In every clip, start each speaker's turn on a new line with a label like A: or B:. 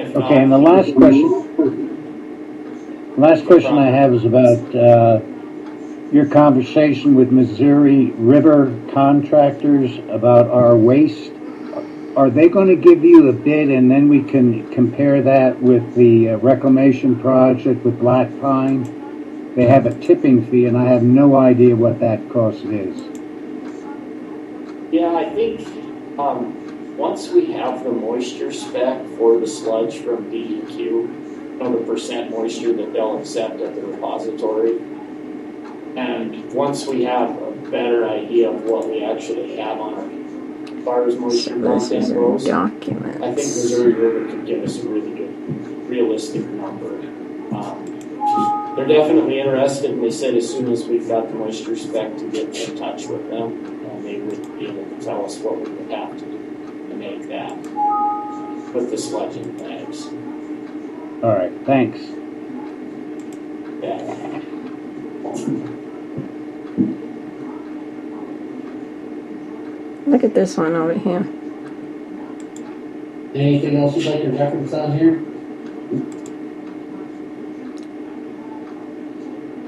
A: If
B: Okay,
A: not,
B: and the last question I have is about your conversation with Missouri River contractors about our waste. Are they going to give you a bid and then we can compare that with the reclamation project with Black Pine? They have a tipping fee and I have no idea what that cost is.
A: yeah, I think once we have the moisture spec for the sludge from DEQ, you know, the percent moisture that they'll accept at the repository, and once we have a better idea of what we actually have on our as far as moisture content goes, I think Missouri River could give us a really good, realistic number. They're definitely interested, and they said as soon as we've got the moisture spec to get in touch with them, they would be able to tell us what we would have to do to make that with the sludge in bags.
B: All right, thanks.
A: Yeah.
C: Look at this one over here.
D: Anything else you'd like to reference on here?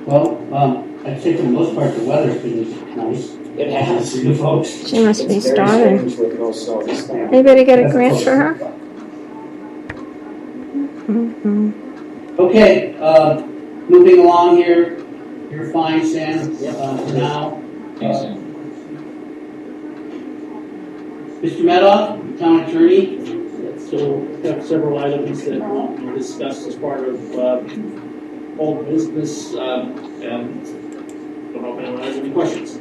D: Well, I think for the most part the weather's been nice.
A: It has.
D: For you folks.
C: She must be
A: It's very
C: starving.
A: strange with no snow this time.
C: Anybody get a grant for her? Mm-hmm.
D: Okay, moving along here. You're fine, Sam, for now. Mr. Medoff, Town Attorney.
E: So we have several items that we discussed as part of old business, and don't know if anyone has any questions.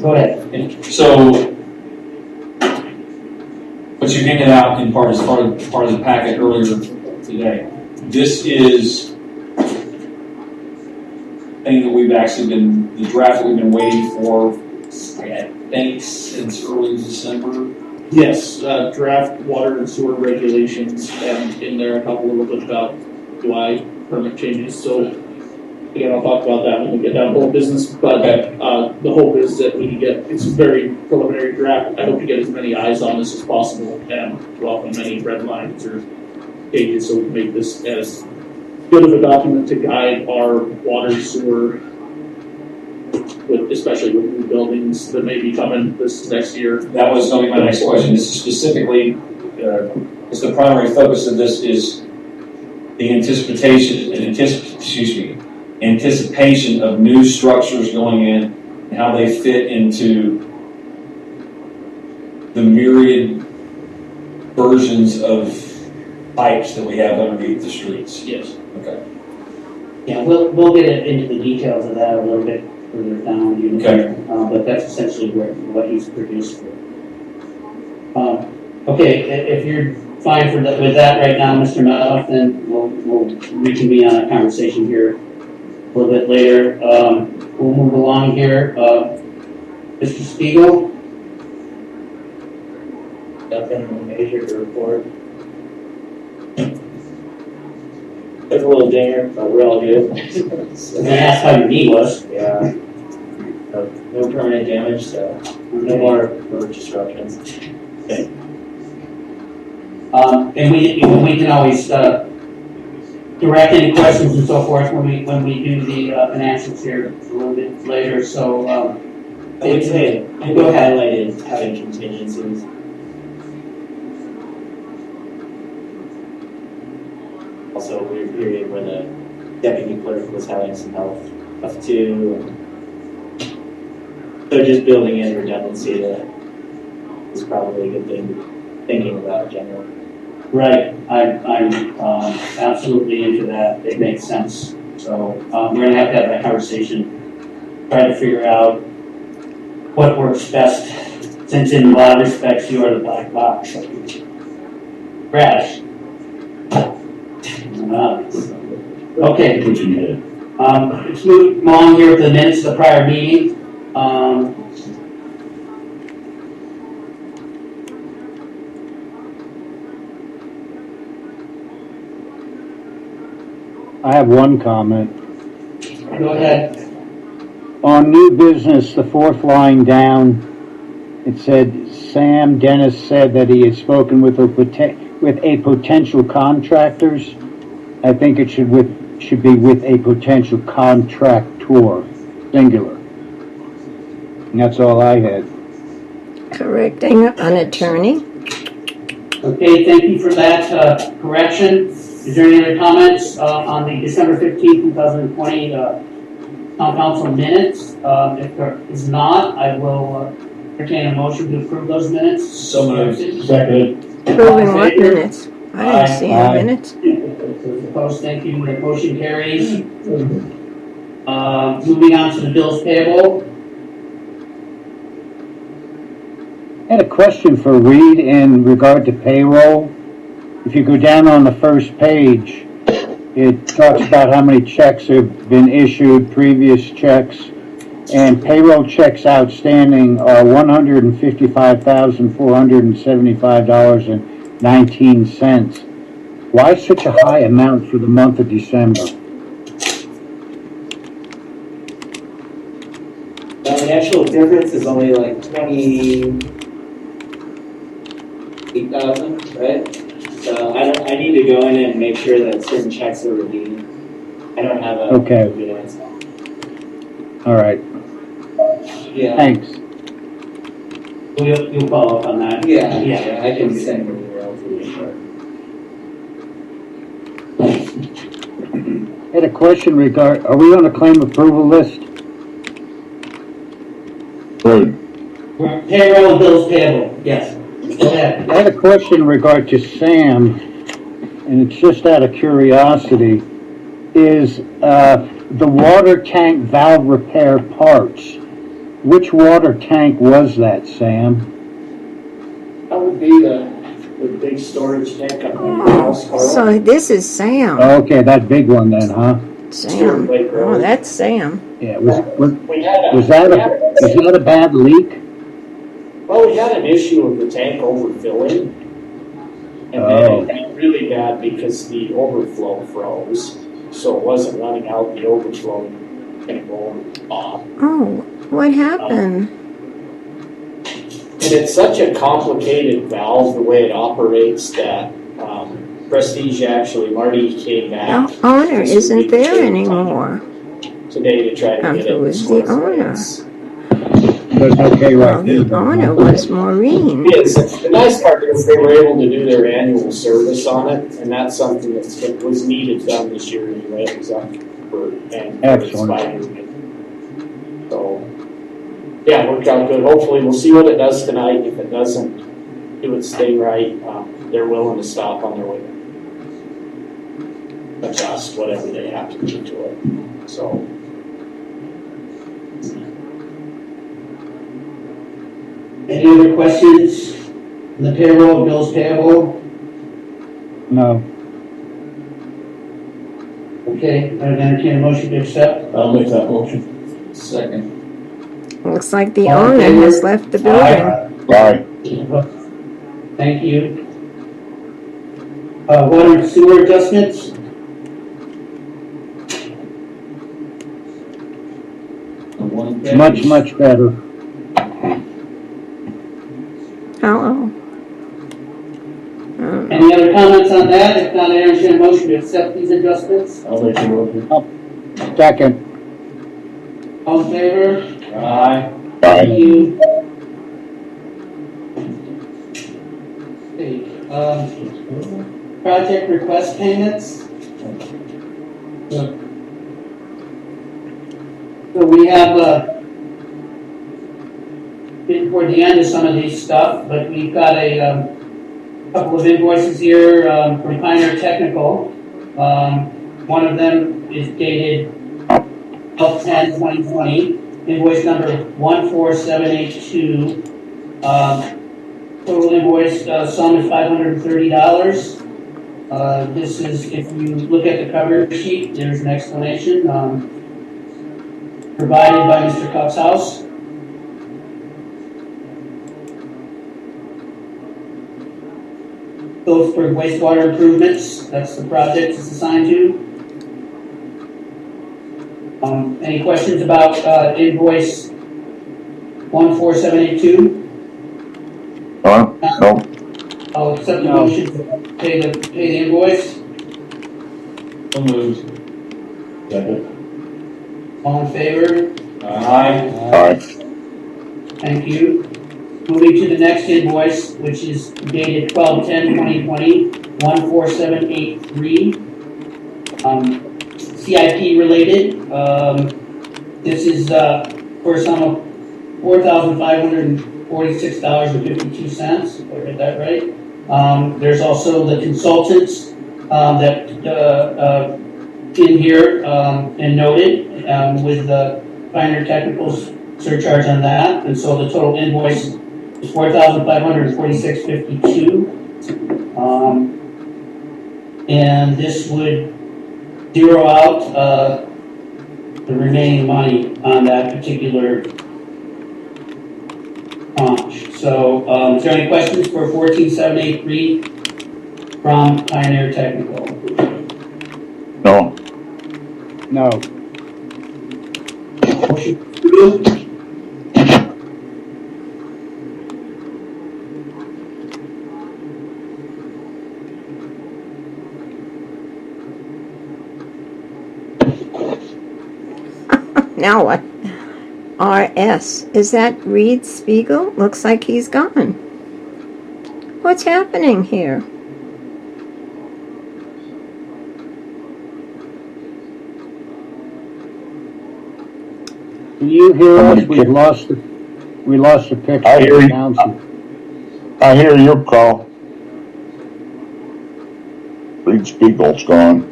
D: Go ahead.
F: So, what you handed out in part as part of the packet earlier today, this is thing that we've actually been, the draft that we've been waiting for, I think, since early December.
E: Yes, draft water and sewer regulations, and in there a couple little bit about UI permit changes. So again, I'll talk about that when we get down to whole business. But the hope is that we can get, it's a very preliminary draft. I hope to get as many eyes on this as possible and welcome any red lines or pages so we can make this as good of a document to guide our water sewer, especially with new buildings that may be coming this next year.
F: That was going to be my next question. This is specifically, it's the primary focus of this is the anticipation of new structures going in and how they fit into the myriad versions of pipes that we have underneath the streets.
E: Yes.
F: Okay.
D: Yeah, we'll get into the details of that a little bit further down.
F: Okay.
D: But that's essentially what he's produced for. Okay, if you're fine with that right now, Mr. Medoff, then we'll reconvene on a conversation here a little bit later. We'll move along here. Mr. Spiegel?
G: Nothing major to report. It's a little dinger, but we're all good.
D: They asked how your knee was.
G: Yeah. No permanent damage, so no more road disruptions.
D: Okay. And we can always direct any questions and so forth when we do the financials here a little bit later. So
G: I would say we highlighted having contingencies. Also, a weird period where the deputy clerk was having some health stuff too. So just building in redundancy that is probably a good thing thinking about generally.
D: right, I'm absolutely into that. It makes sense. So we're going to have that conversation, try to figure out what works best. Since in a lot of respects you are the black box. Crash. Okay. Let's move along here with the minutes of the prior meeting.
B: I have one comment.
D: Go ahead.
B: On new business, the fourth line down, It said, Sam Dennis said that he had spoken with a potential contractors. I think it should be with a potential contractor, singular. And that's all I had.
C: Correcting an attorney.
D: Okay, thank you for that correction. Is there any other comments on the December 15th, 2020 town council minutes? If there is not, I will entertain a motion to approve those minutes.
F: So moved.
E: Second.
C: Proving what minutes? I didn't see
B: Aye.
C: any minutes.
D: Those opposed, thank you. The motion carries. Moving on to the bills payable.
B: I had a question for Reed in regard to payroll. If you go down on the first page, it talks about how many checks have been issued, previous checks, and payroll checks outstanding are $155,475.19. Why such a high amount for the month of December?
G: Well, the actual difference is only like 28,000, right? So I need to go in and make sure that certain checks are redeemed. I don't have a
B: Okay.
G: good answer.
B: All right,
G: Yeah.
B: thanks.
D: You'll follow up on that.
G: Yeah, I can send an email to you.
B: I had a question are we on a claim approval list?
D: Payroll and bills payable, yes. Go ahead.
B: I had a question in regard to Sam, and it's just out of curiosity. Is the water tank valve repair parts, which water tank was that, Sam?
A: That would be the big storage tank on the house, Carl.
C: So this is Sam.
B: Okay, that big one then, huh?
C: Sam. Oh, that's Sam.
B: Yeah,
A: We had
B: was that a bad leak?
A: Well, we had an issue with the tank overfilling, and then it got really bad because the overflow froze, so it wasn't running out. The overflow tank off.
C: Oh, what happened?
A: And it's such a complicated valve, the way it operates, that Prestige Marty came back.
C: The owner isn't there anymore.
A: Today to try to get it.
C: Who is the owner?
B: That's okay
C: Well,
B: right
C: the
B: there.
C: owner was Maureen.
A: Yes, the nice part is they were able to do their annual service on it, and that's something that was needed done this year anyway. It was up for and
B: Excellent.
A: So, yeah, it worked out good. Hopefully, we'll see what it does tonight. If it doesn't do its thing right, they're willing to stop on their way. Adjust whatever they have to do to it. So.
D: Any other questions on the payroll, bills payable?
B: No.
D: Okay, I would entertain a motion to accept.
E: I'll make that motion.
F: Second.
C: Looks like the
D: All in
C: owner
D: favor?
C: has left the building.
D: Thank you. Water and sewer adjustments?
B: Much better.
C: Hello.
D: Any other comments on that? If not, I entertain a motion to accept these adjustments.
E: I'll make the motion.
B: Second.
D: All in favor?
F: Aye.
D: Thank you. Okay, project request payments. So we have, been toward the end of some of these stuff, but we've got a, couple of invoices here, from Pioneer Technical. One of them is dated 12/10/2020, invoice number 14782. Total invoice sum is $530. This is, if you look at the cover sheet, there's an explanation provided by Mr. Cox's house. Philipsburg wastewater improvements, that's the project it's assigned to. Any questions about invoice 14782?
H: No.
D: I'll accept the
B: No.
D: motion to pay the invoice.
F: So moved. Second.
D: All in favor?
F: Aye.
H: Aye.
D: Thank you. Moving to the next invoice, which is dated 12/10/2020, 14783. CIP related. This is for a sum of $4,546.52. If I read that right. There's also the consultants that in here and noted with the finer technical surcharge on that, and so the total invoice is $4,546.52. And this would zero out the remaining money on that particular tranche. So, is there any questions for 14783 from Pioneer Technical?
H: No.
B: No.
D: Motion approved.
C: Now what? RS. Is that Reed Spiegel? Looks like he's gone. What's happening here?
B: Can you hear us?
H: Somebody
B: We
H: kick-
B: lost the picture.
H: I hear
B: of the
H: you.
B: announcer.
H: I hear your call. Reed Spiegel's gone.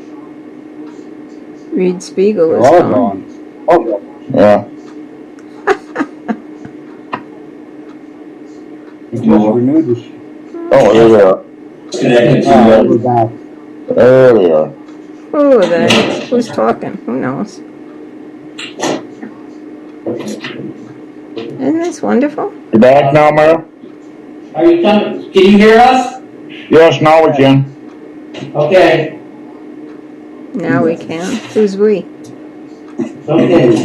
C: Reed Spiegel
B: They're
C: is
B: all
C: gone.
B: gone.
H: Yeah.
B: We just renewed this.
H: Oh, there they are.
F: Connected
B: Oh,
F: to,
B: we're back.
H: There they are.
C: Who's talking? Who knows? Isn't this wonderful?
H: You back now, Mayor?
D: Are you coming? Can you hear us?
H: Yes, now we can.
D: Okay.
C: Now we can. Who's we?
D: Okay.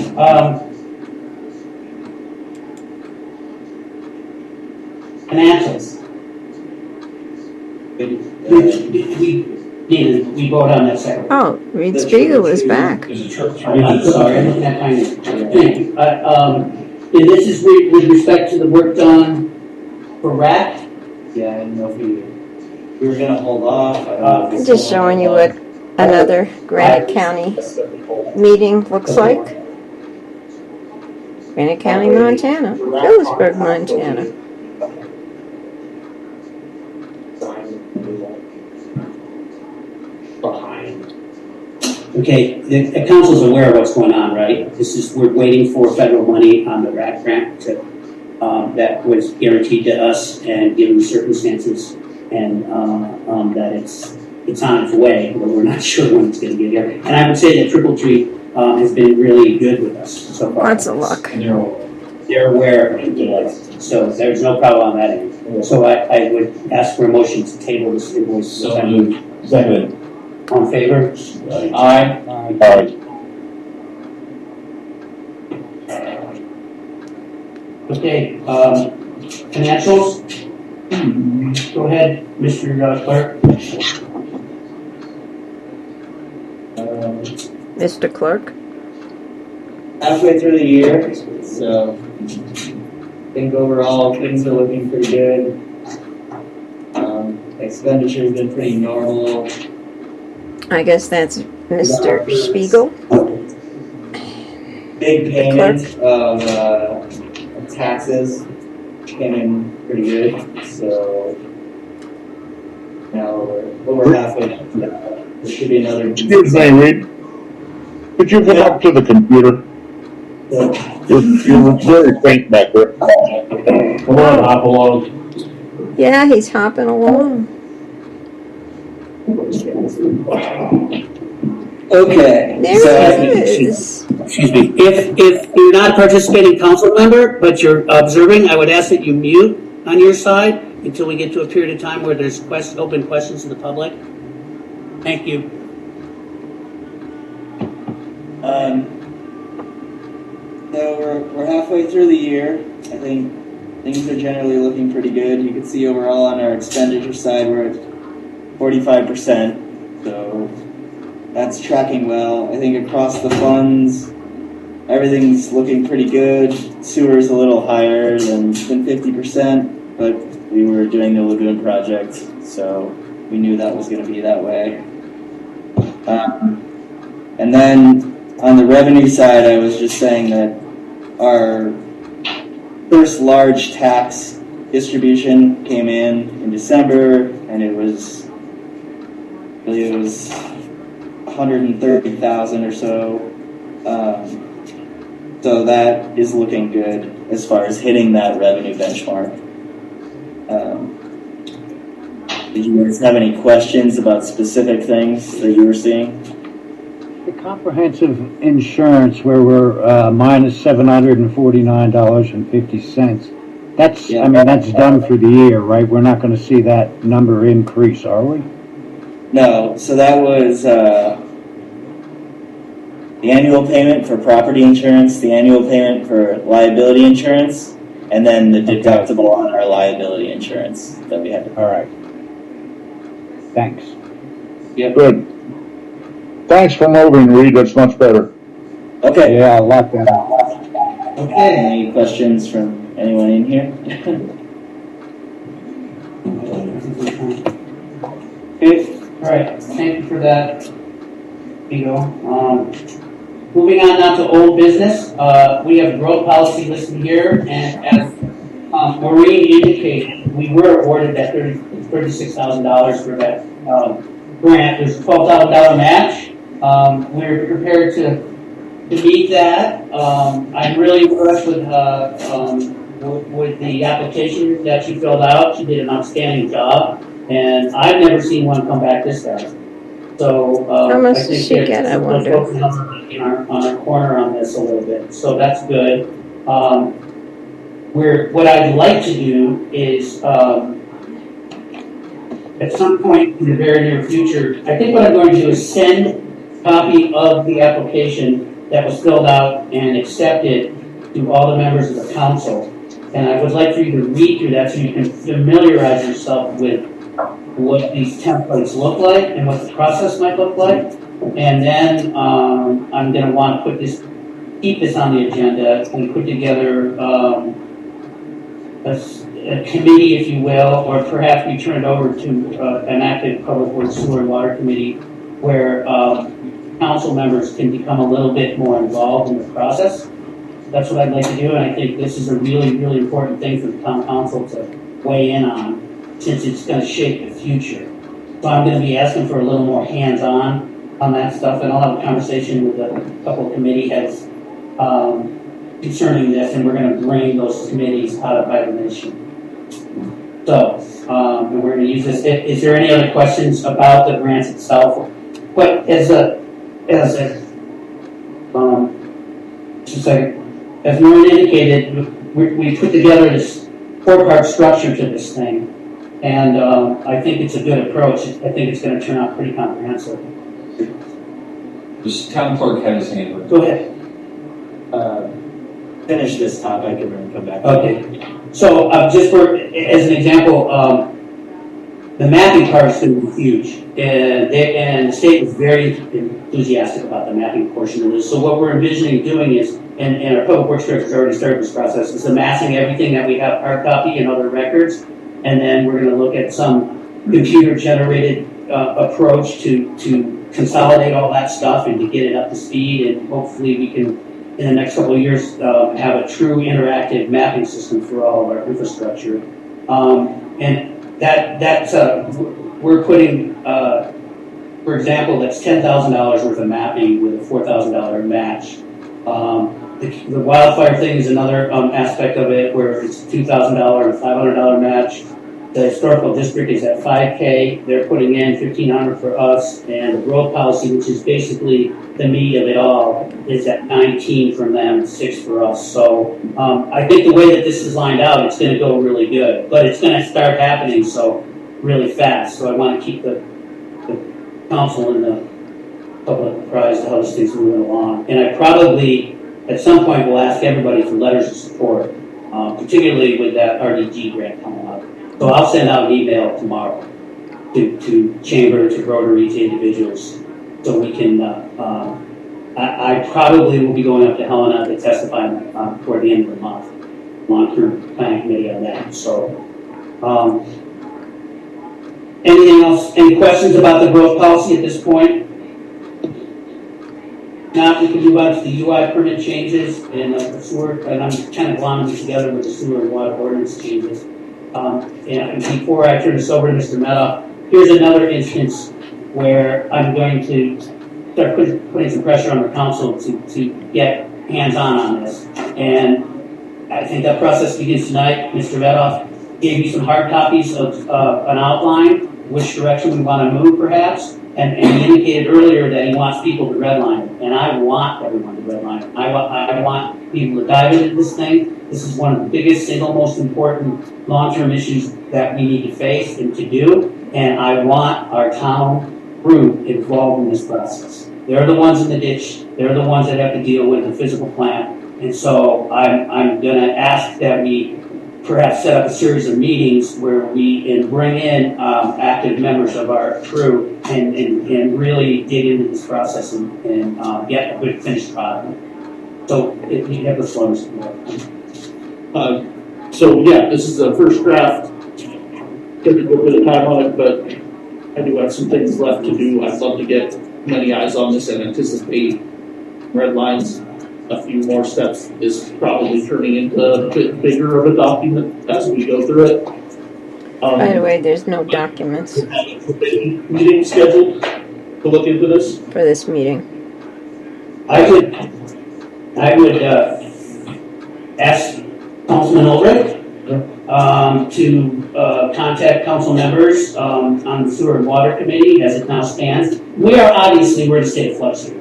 D: Financials. We vote on that second.
C: Oh, Reed Spiegel is back.
F: there's a church.
D: I'm sorry, I'm looking at finance. Thank you. And this is with respect to the work done for RAC.
G: Yeah, I didn't know if we were gonna hold off. I don't know if we
C: I'm just
G: still
C: showing you
G: wanna
C: what another Granite County meeting looks like. Granite County, Montana. Philipsburg, Montana.
A: Behind.
D: Okay, the council's aware of what's going on, right? We're waiting for federal money on the RAC grant that was guaranteed to us and given the circumstances, and that it's on its way, but we're not sure when it's going to get here. And I would say that Triple Tree has been really good with us so far.
C: Lots of luck.
D: They're aware of it, so there's no problem on that end. So I would ask for a motion to table this invoice.
F: So moved. Second.
D: All in favor?
F: Aye.
H: Aye.
D: Okay, financials? Go ahead, Mr. Clerk.
C: Mr. Clerk?
G: halfway through the year, so I think overall things are looking pretty good. Expenditure's been pretty normal.
C: I guess that's Mr. Spiegel.
G: Big payment of taxes came in pretty good, so now we're halfway. There should be another.
H: Excuse me, Reed. Could you come up to the computer? You're very faint back there.
F: Come on, hop along.
C: Yeah, he's hopping along.
G: Okay.
C: There he is.
D: Excuse me. If you're not a participating council member, but you're observing, I would ask that you mute on your side until we get to a period of time where there's open questions to the public. Thank you.
G: So we're halfway through the year. I think things are generally looking pretty good. You can see overall on our expenditure side, we're at 45%. So that's tracking well. I think across the funds, everything's looking pretty good. Sewer's a little higher than 50%, but we were doing the lagoon project, so we knew that was going to be that way. And then on the revenue side, I was just saying that our first large tax distribution came in December, and it was 130,000 or so. So that is looking good as far as hitting that revenue benchmark. Did you guys have any questions about specific things that you were seeing?
B: The comprehensive insurance where we're minus $749.50. That's,
G: Yeah.
B: I mean, that's done for the year, right? We're not going to see that number increase, are we?
G: No, so that was the annual payment for property insurance, the annual payment for liability insurance, and then the deductible on our liability insurance that we had to pay.
B: All right. Thanks.
H: Good. Thanks for moving, Reed. That's much better.
G: Okay.
B: Yeah, I like that.
G: Okay. Any questions from anyone in here?
D: Okay, all right, thank you for that, Vigo. Moving on now to old business, we have growth policy listed here, and as Maureen indicated, we were awarded that $36,000 for that grant. There's a $12,000 match. We're prepared to meet that. I'm really impressed with the application that she filled out. She did an outstanding job, and I've never seen one come back this fast. So
C: How much
D: I think
C: did she get, I wonder?
D: we're focusing on our corner on this a little bit. So that's good. What I'd like to do is at some point in the very near future, I think what I'm going to do is send a copy of the application that was filled out and accepted to all the members of the council. And I would like for you to read through that so you can familiarize yourself with what these templates look like and what the process might look like. And then I'm going to want to keep this on the agenda and put together a committee, if you will, or perhaps we turn it over to an active public works, sewer, and water committee where council members can become a little bit more involved in the process. That's what I'd like to do, and I think this is a really, really important thing for the town council to weigh in on, since it's going to shape the future. So I'm going to be asking for a little more hands-on that stuff, and I'll have a conversation with a couple of committee heads concerning this, and we're going to bring those committees out of hibernation. So, and we're going to use this. Is there any other questions about the grants itself? But as Maureen indicated, we put together this four-part structure to this thing, and I think it's a good approach. I think it's going to turn out pretty comprehensive.
F: This town clerk had his hand raised.
D: Go ahead.
G: Finish this topic and then come back.
D: Okay. So just as an example, the mapping part is going to be huge, and the state was very enthusiastic about the mapping portion of this. So what we're envisioning doing is, and our public works director has already started this process, is amassing everything that we have hard copy and other records, and then we're going to look at some computer-generated approach to consolidate all that stuff and to get it up to speed, and hopefully we can, in the next couple of years, have a true interactive mapping system for all of our infrastructure. And that's we're putting, for example, that's $10,000 worth of mapping with a $4,000 match. The wildfire thing is another aspect of it, where it's $2,000 and $500 match. The historical district is at $5K. They're putting in $1,500 for us, and the growth policy, which is basically the meat of it all, is at $19 from them, $6 for us. So I think the way that this is lined out, it's going to go really good, but it's going to start happening so really fast. So I want to keep the council and the public apprised of how this thing's moving along. And I probably, at some point, will ask everybody for letters of support. particularly with that RDG grant coming up. So I'll send out an email tomorrow to Chamber, to Rotary, to individuals, so we can, I probably will be going up to Helena to testify toward the end of the month, long-term planning committee on that. So, anything else, any questions about the growth policy at this point? Now we can move on to the UI permit changes and the sewer, and I'm kind of lumping these together with the sewer and water ordinance changes. And before I turn this over to Mr. Meadow, here's another instance where I'm going to start putting some pressure on the council to get hands-on this. And I think that process begins tonight. Mr. Meadow gave you some hard copies of an outline, which direction we want to move perhaps. And he indicated earlier that he wants people to redline it, and I want everyone to redline it. I want people to dive into this thing. This is one of the biggest, single most important long-term issues that we need to face and to do, and I want our town group involved in this process. They're the ones in the ditch. They're the ones that have to deal with the physical plant, and so I'm going to ask that we perhaps set up a series of meetings where we bring in active members of our crew and really dig into this process and get a good finished product. So if you have the floor, Mr. Moore.
E: So yeah, this is the first draft. Took a good bit of time on it, but I do have some things left to do. I'd love to get many eyes on this and anticipate red lines. A few more steps is probably turning into a bit bigger of a document as we go through it.
C: By the way, there's no documents
E: Meeting scheduled to look into this?
C: for this meeting.
D: I would ask Councilman Ulrich to contact council members on the Sewer and Water Committee as it now stands. We're in a state of flux here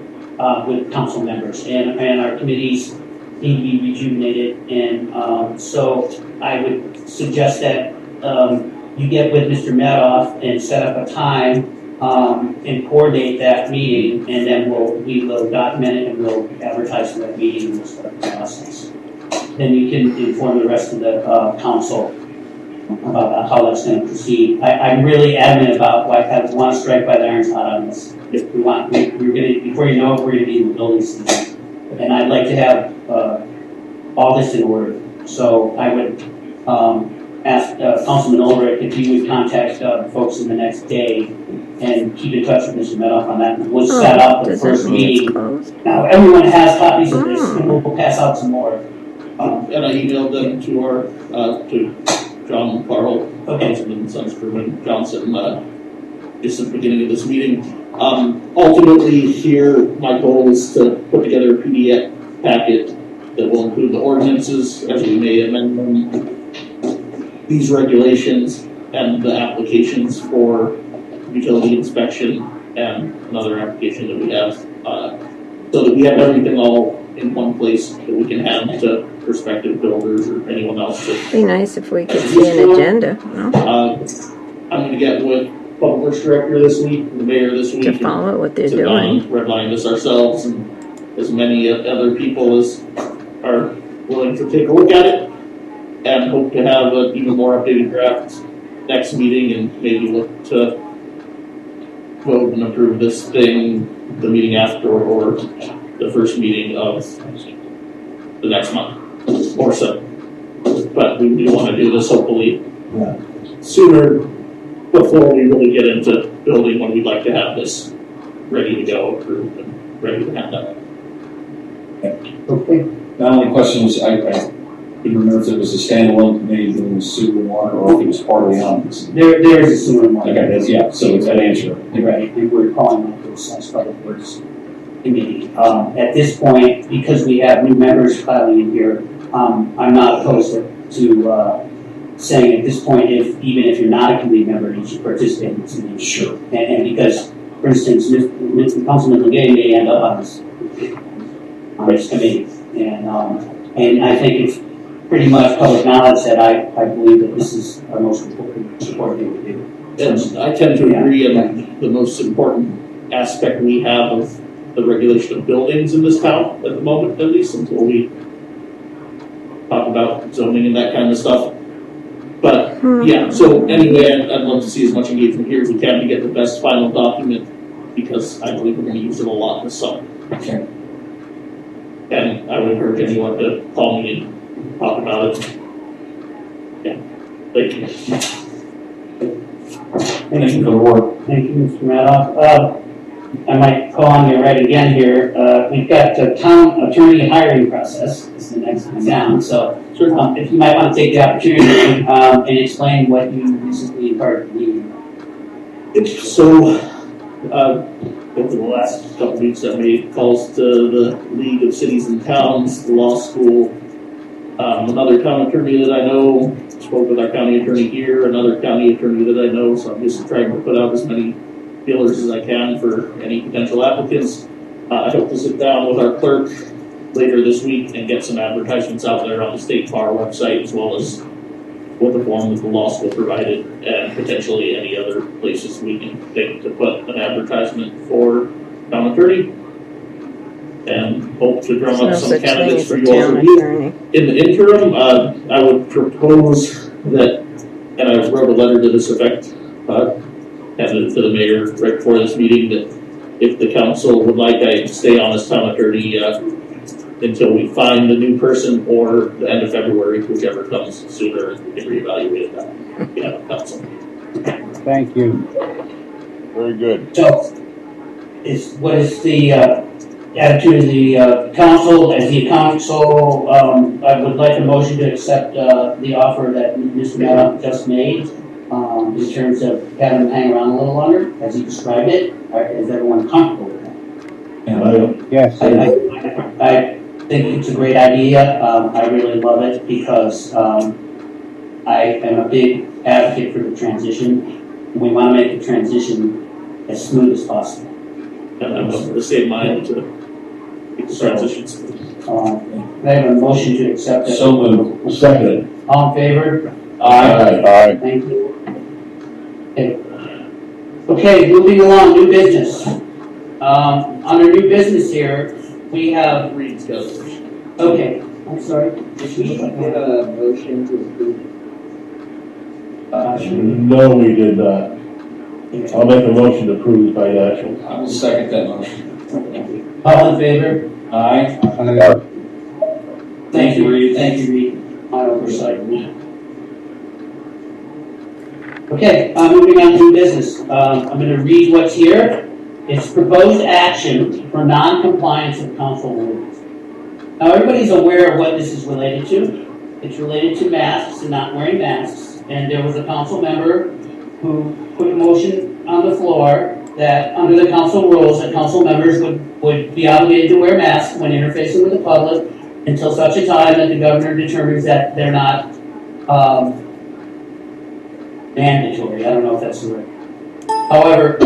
D: with council members, and our committees need to be rejuvenated. And so I would suggest that you get with Mr. Madoff and set up a time and coordinate that meeting, and then we will document it and we'll advertise for that meeting and we'll start the process. Then you can inform the rest of the council about how that's going to proceed. I'm really adamant about why I want to strike by the iron's hot on this. If we want, we're going to, before you know it, we're going to be in the building season. And I'd like to have all this in order. So I would ask Councilman Ulrich if he would contact folks in the next day and keep in touch with Mr. Medoff on that. We'll set up the first meeting. Now, everyone has copies of this, and we'll pass out some more.
E: And I emailed them to our, to John Carl, Councilman Sunscrew Johnson, just at the beginning of this meeting. Ultimately here, my goal is to put together a PDF packet that will include the ordinances as we may amend them, these regulations, and the applications for utility inspection and another application that we have, so that we have everything all in one place that we can hand to prospective builders or anyone else.
C: Be nice if we could see an agenda. No?
E: I'm going to get with Public Works Director this week, the mayor this week,
C: To follow what they're
E: sit down,
C: doing.
E: redline this ourselves, and as many other people as are willing to take a look at it, and hope to have an even more updated draft next meeting, and maybe look to vote and approve this thing the meeting after or the first meeting of the next month or so. But we do want to do this hopefully sooner, before we really get into building, when we'd like to have this ready to go, approved, and ready to hand out.
F: Okay. My only question was, I didn't remember if it was a standalone committee doing sewer and water, or if it was part of the office.
D: There is a sewer and water.
F: Okay, that's, yeah, so it's that answer.
D: Right, and we're calling it this as Public Works Committee. At this point, because we have new members filing in here, I'm not opposed to saying at this point, even if you're not a committee member, you should participate in this meeting. Sure. And because, for instance, Councilman Legay may end up on this committee, and I think it's pretty much public knowledge that I believe that this is our most important thing to do.
E: And I tend to agree, and the most important aspect we have of the regulation of buildings in this town at the moment, at least until we talk about zoning and that kind of stuff. But yeah, so anyway, I'd love to see as much engagement here as we can to get the best final document, because I believe we're going to use it a lot this summer.
F: Okay.
E: And I would encourage anyone to call me and talk about it. Yeah, thank you.
D: Thank you for the work. Thank you, Mr. Madoff. I might call on you right again here. We've got the town attorney hiring process. It's the next one down. So if you might want to take the opportunity and explain what you recently imparted to me.
E: So, over the last couple of weeks, I've made calls to the League of Cities and Towns, the law school, another town attorney that I know, spoke with our county attorney here, another county attorney that I know, so I'm just trying to put out as many feelers as I can for any potential applicants. I hope to sit down with our clerk later this week and get some advertisements out there on the state bar website, as well as what the form that the law school provided, and potentially any other places we can think to put an advertisement for town attorney, and hope to drum up some candidates for you all to review. In the interim, I would propose that, and I wrote a letter to this effect, handed it to the mayor right before this meeting, that if the council would like, I stay on as town attorney until we find a new person, or the end of February, whichever comes sooner, and we can reevaluate it then. We have a council.
B: Thank you.
H: Very good.
D: So, what is the attitude of the council? As the council, I would like a motion to accept the offer that Mr. Madoff just made in terms of having him hang around a little longer, as he described it. Is everyone comfortable with that?
B: Yes.
D: I think it's a great idea. I really love it because I am a big advocate for the transition. We want to make the transition as smooth as possible.
E: And I'm of the same mind to make the transition smooth.
D: I have a motion to accept that.
F: So moved. Second.
D: All in favor?
H: Aye.
D: Thank you. Okay, moving along, new business. Under new business here, we have,
E: Read together.
D: okay, I'm sorry.
G: Did we get a motion to approve?
I: No, we did not. I'll make a motion to approve by action.
F: I will second that motion.
D: All in favor?
F: Aye.
D: Thank you, Reed. Thank you, Reed. My oversight. Okay, moving on to new business. I'm going to read what's here. It's proposed action for non-compliance with council rules. Now, everybody's aware of what this is related to. It's related to masks and not wearing masks. And there was a council member who put a motion on the floor that under the council rules, that council members would be obligated to wear masks when interfacing with the public until such a time that the governor determines that they're not mandatory. I don't know if that's the right. However,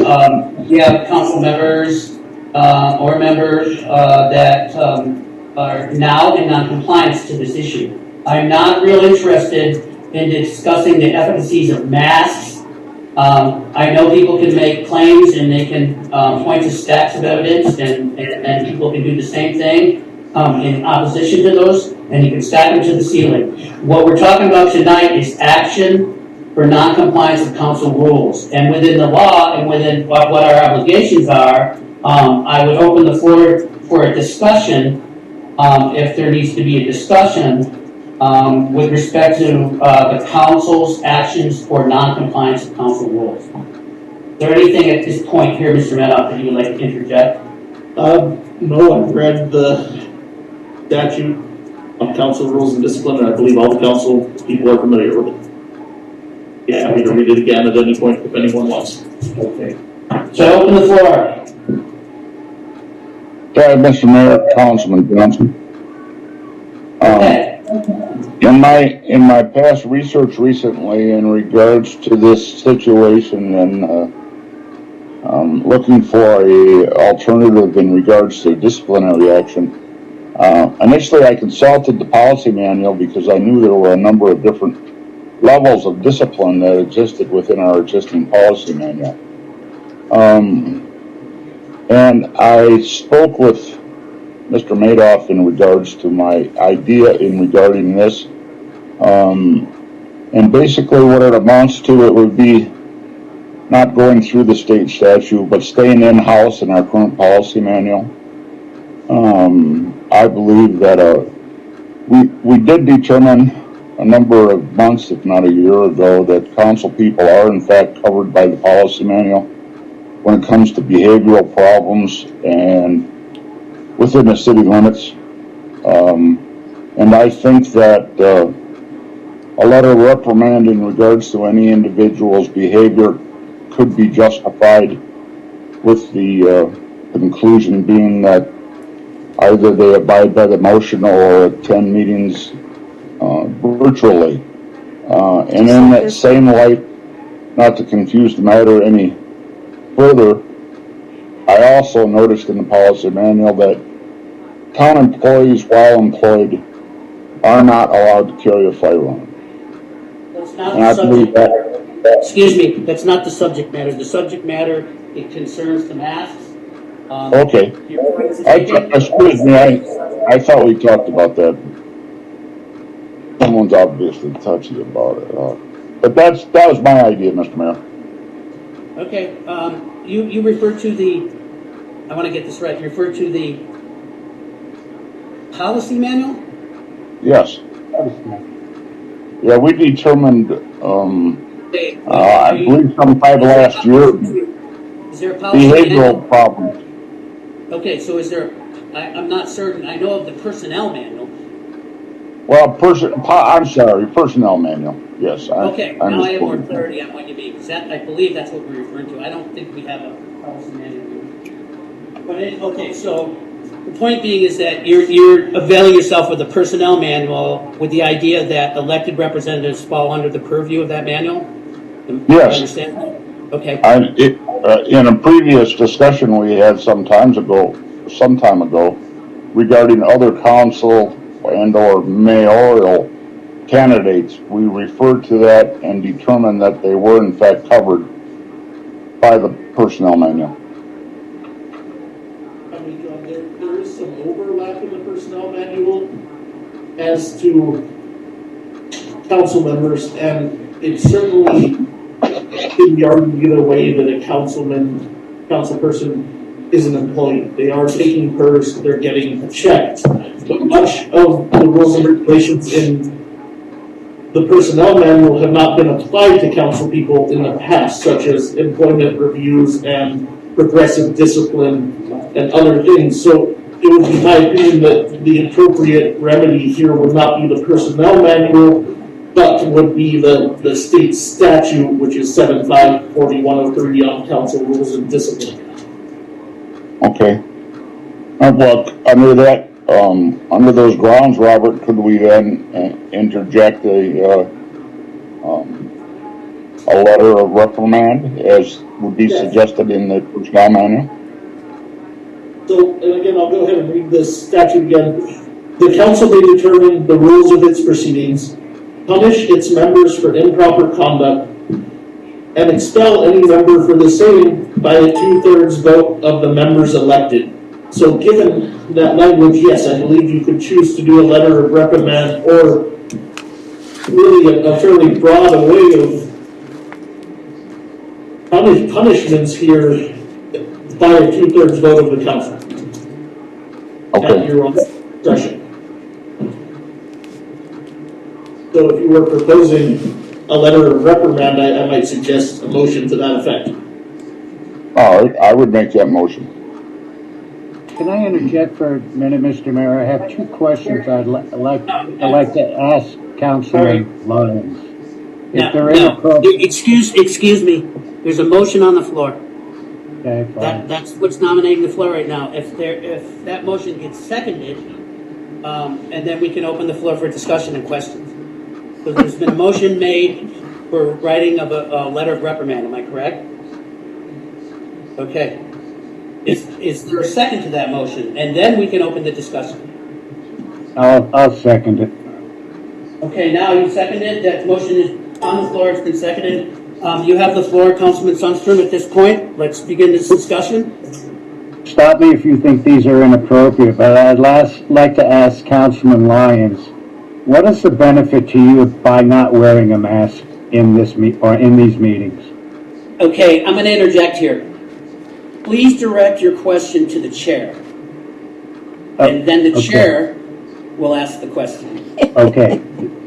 D: we have council members or members that are now in non-compliance to this issue. I'm not real interested in discussing the efficacies of masks. I know people can make claims and they can point to stacks of evidence, and people can do the same thing in opposition to those, and you can stack them to the ceiling. What we're talking about tonight is action for non-compliance with council rules. And within the law and within what our obligations are, I would open the floor for a discussion, if there needs to be a discussion, with respect to the council's actions for non-compliance with council rules. Is there anything at this point here, Mr. Madoff, that you would like to interject?
E: No, I've read the statute on council rules and discipline, and I believe all the council people are familiar with it. Yeah, happy to read it again at any point if anyone wants.
D: Okay. So I open the floor.
H: Okay, Mr. Mayor, Councilman Johnson.
D: Okay.
H: In my past research recently in regards to this situation and looking for a alternative in regards to disciplinary action, initially I consulted the policy manual because I knew there were a number of different levels of discipline that existed within our existing policy manual. And I spoke with Mr. Madoff in regards to my idea regarding this. And basically what it amounts to, it would be not going through the state statute, but staying in-house in our current policy manual. I believe that we did determine a number of months, if not a year ago, that council people are in fact covered by the policy manual when it comes to behavioral problems and within the city limits. And I think that a letter of reprimand in regards to any individual's behavior could be justified, with the conclusion being that either they abide by the motion or attend meetings virtually. And in that same light, not to confuse the matter any further, I also noticed in the policy manual that town employees, while employed, are not allowed to carry a firearm.
D: That's not
H: And
D: the
H: I believe
D: subject.
H: that,
D: Excuse me, that's not the subject matter. The subject matter, it concerns the masks.
H: okay. Excuse me, I thought we talked about that. Someone's obviously touchy about it. But that was my idea, Mr. Mayor.
D: Okay, you referred to the, I want to get this right, you referred to the policy manual?
H: Yes. Yeah, we determined, I believe sometime last year,
D: Is there a policy manual?
H: behavioral problems.
D: Okay, so is there, I'm not certain, I know of the personnel manual.
H: Well, I'm sorry, personnel manual, yes.
D: Okay, now I have more
H: misspoke.
D: clarity on what you mean, because I believe that's what we're referring to. I don't think we have a policy manual. But okay, so the point being is that you're availing yourself of the personnel manual with the idea that elected representatives fall under the purview of that manual?
H: Yes.
D: I understand that? Okay.
H: In a previous discussion we had some time ago, regarding other council and or mayoral candidates, we referred to that and determined that they were in fact covered by the personnel manual.
E: I mean, there is some overlap in the personnel manual as to council members, and it's certainly can be argued either way that a councilperson is an employee. They are taking PERS, they're getting checked. But much of the rules and regulations in the personnel manual have not been applied to council people in the past, such as employment reviews and progressive discipline and other things. So it would be my opinion that the appropriate remedy here would not be the personnel manual, but would be the state statute, which is 754103 on council rules and discipline.
H: Okay. Well, under that, under those grounds, Robert, could we then interject a letter of reprimand, as would be suggested in the personnel manual?
E: So, and again, I'll go ahead and read this statute again. The council may determine the rules of its proceedings, punish its members for improper conduct, and expel any member for the same by a 2/3 vote of the members elected. So given that language, yes, I believe you could choose to do a letter of reprimand, or really a fairly broad array of punishments here by a 2/3 vote of the council. At
H: Okay.
E: your own discretion. So if you were proposing a letter of reprimand, I might suggest a motion to that effect.
H: All right, I would make that motion.
B: Can I interject for a minute, Mr. Mayor? I have two questions I'd like to ask Councilman Lyons. If they're inappropriate.
D: Excuse me. There's a motion on the floor.
B: Okay, fine.
D: That's what's nominating the floor right now. If that motion gets seconded, and then we can open the floor for discussion and questions. So there's been a motion made for writing of a letter of reprimand. Am I correct? Okay. Is there a second to that motion? And then we can open the discussion.
B: I'll second it.
D: Okay, now you seconded. That motion is on the floor. It's been seconded. You have the floor, Councilman Sundstrom, at this point. Let's begin this discussion.
B: stop me if you think these are inappropriate, but I'd like to ask Councilman Lyons, what is the benefit to you by not wearing a mask in this or in these meetings?
J: Okay, I'm going to interject here. Please direct your question to the chair, and then the
B: okay.
J: chair will ask the question.
B: Okay.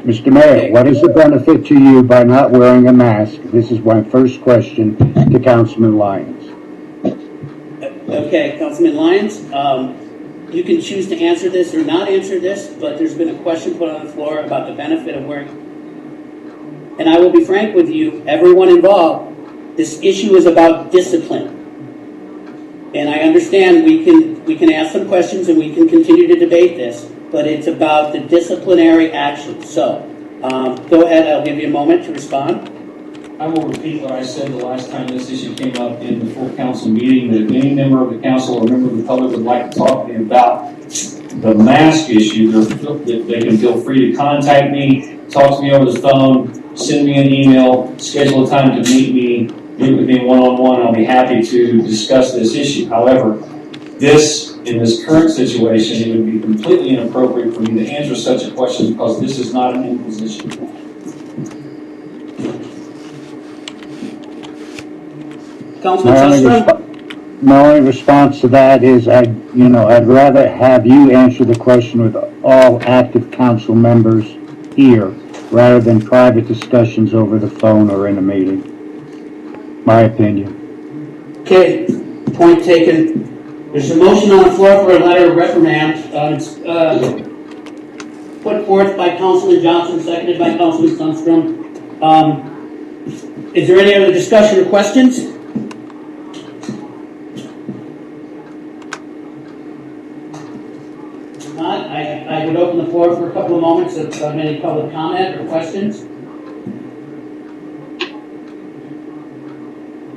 B: Mr. Mayor, what is the benefit to you by not wearing a mask? This is my first question to Councilman Lyons.
J: Okay, Councilman Lyons, you can choose to answer this or not answer this, but there's been a question put on the floor about the benefit of wearing. And I will be frank with you, everyone involved, this issue is about discipline. And I understand we can ask some questions and we can continue to debate this, but it's about the disciplinary action. So, go ahead, I'll give you a moment to respond.
F: I will repeat what I said the last time this issue came up in the full council meeting, that if any member of the council or member of the public would like to talk to me about the mask issue, they can feel free to contact me, talk to me over the phone, send me an email, schedule a time to meet with me one-on-one. I'll be happy to discuss this issue. However, in this current situation, it would be completely inappropriate for me to answer such a question because this is not an imposition.
B: My only response to that is I'd rather have you answer the question with all active council members here rather than private discussions over the phone or in a meeting. My opinion.
J: Okay, point taken. There's a motion on the floor for a letter of reprimand. It's put forth by Councilman Johnson, seconded by Councilman Sundstrom. Is there any other discussion or questions? If not, I would open the floor for a couple of moments of any public comment or questions.